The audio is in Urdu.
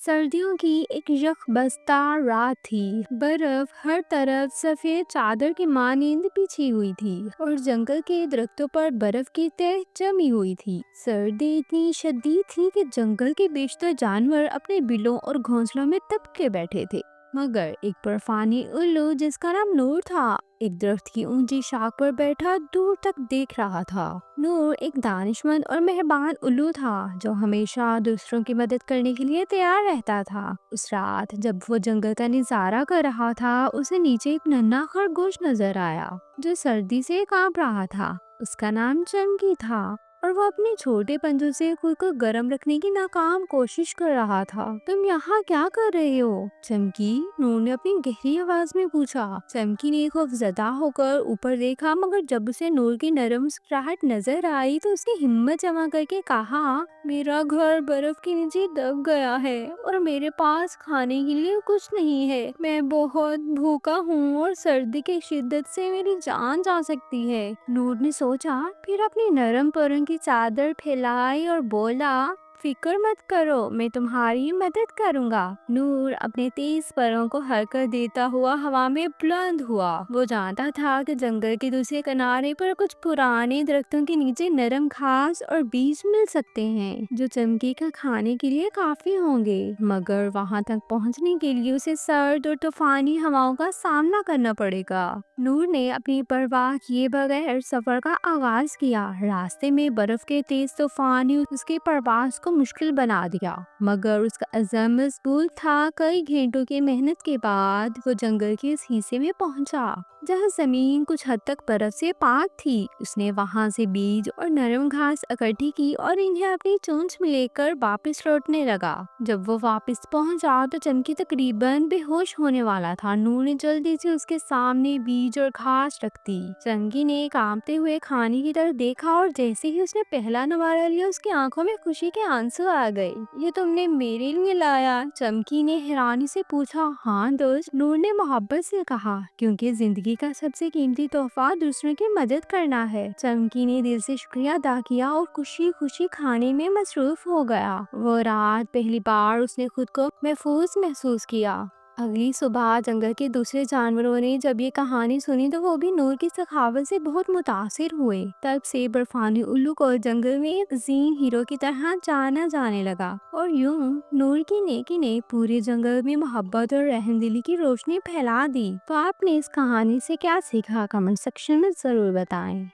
سردیوں کی ایک یخبستہ رات تھی۔ برف ہر طرف سفید چادر کی مانند بچھی ہوئی تھی اور جنگل کے درختوں پر برف کی تہ جمی ہوئی تھی۔ سردی اتنی شدید تھی کہ جنگل کے بیشتر جانور اپنے بلوں اور گھونسلوں میں دب کے بیٹھے تھے، مگر ایک برفانی الو جس کا نام نور تھا ایک درخت کی اونچی شاخ پر بیٹھا دور تک دیکھ رہا تھا۔ نور ایک دانش مند اور مہربان الو تھا جو ہمیشہ دوسروں کی مدد کرنے کے لیے تیار رہتا تھا۔ اس رات جب وہ جنگل کا نظارہ کر رہا تھا، اسے نیچے ایک ننھا خرگوش نظر آیا جو سردی سے کانپ رہا تھا۔ اس کا نام چمکی تھا اور وہ اپنے چھوٹے پنجوں سے خود کو گرم رکھنے کی ناکام کوشش کر رہا تھا۔ تم یہاں کیا کر رہے ہو چمکی؟ نور نے اپنی گہری آواز میں پوچھا۔ چمکی نے خوفزدہ ہو کر اوپر دیکھا، مگر جب اسے نور کی نرم مسکراہٹ نظر آئی تو اس نے ہمت جمع کر کے کہا، میرا گھر برف کے نیچے دب گیا ہے اور میرے پاس کھانے کے لیے کچھ نہیں ہے۔ میں بہت بھوکا ہوں اور سردی کی شدت سے میری جان جا سکتی ہے۔ نور نے سوچا، پھر اپنی نرم پروں کی چادر پھیلائی اور بولا، فکر مت کرو، میں تمہاری مدد کروں گا۔ نور اپنے تیز پروں کو حرکت دیتا ہوا ہوا میں بلند ہوا۔ وہ جانتا تھا کہ جنگل کے دوسرے کنارے پر کچھ پرانے درختوں کے نیچے نرم گھاس اور بیج مل سکتے ہیں جو چمکی کا کھانے کے لیے کافی ہوں گے، مگر وہاں تک پہنچنے کے لیے اسے سرد اور طوفانی ہواؤں کا سامنا کرنا پڑے گا۔ نور نے اپنی پرواہ کیے بغیر سفر کا آغاز کیا۔ راستے میں برف کے تیز طوفان نے اس کی پرواز کو مشکل بنا دیا، مگر اس کا عزم مضبوط تھا۔ کئی گھنٹوں کی محنت کے بعد وہ جنگل کے اس حصے میں پہنچا جہاں زمین کچھ حد تک برف سے پاک تھی۔ اس نے وہاں سے بیج اور نرم گھاس اکٹھی کی اور انہیں اپنی چونچ میں لے کر واپس لوٹنے لگا۔ جب وہ واپس پہنچا تو چمکی تقریباً بے ہوش ہونے والا تھا۔ نور نے جلدی سے اس کے سامنے بیج اور گھاس رکھ دی۔ چمکی نے کانپتے ہوئے کھانے کی طرف دیکھا اور جیسے ہی اس نے پہلا نوارہ لیا، اس کی آنکھوں میں خوشی کے آنسو آ گئے۔ یہ تم نے میرے لیے لایا؟ چمکی نے حیرانی سے پوچھا۔ ہاں دوست، نور نے محبت سے کہا، کیونکہ زندگی کا سب سے قیمتی تحفہ دوسروں کی مدد کرنا ہے۔ چمکی نے دل سے شکریہ ادا کیا اور خوشی خوشی کھانے میں مصروف ہو گیا۔ وہ رات پہلی بار اس نے خود کو محفوظ محسوس کیا۔ اگلی صبح جنگل کے دوسرے جانوروں نے جب یہ کہانی سنی تو وہ بھی نور کی سخاوت سے بہت متاثر ہوئے۔ تب سے برفانی الو کو جنگل میں ایک عظیم ہیرو کی طرح جانا جانے لگا، اور یوں نور کی نیکی نے پورے جنگل میں محبت اور رحم دلی کی روشنی پھیلا دی۔ تو آپ نے اس کہانی سے کیا سیکھا؟ کمنٹ سیکشن میں ضرور بتائیں۔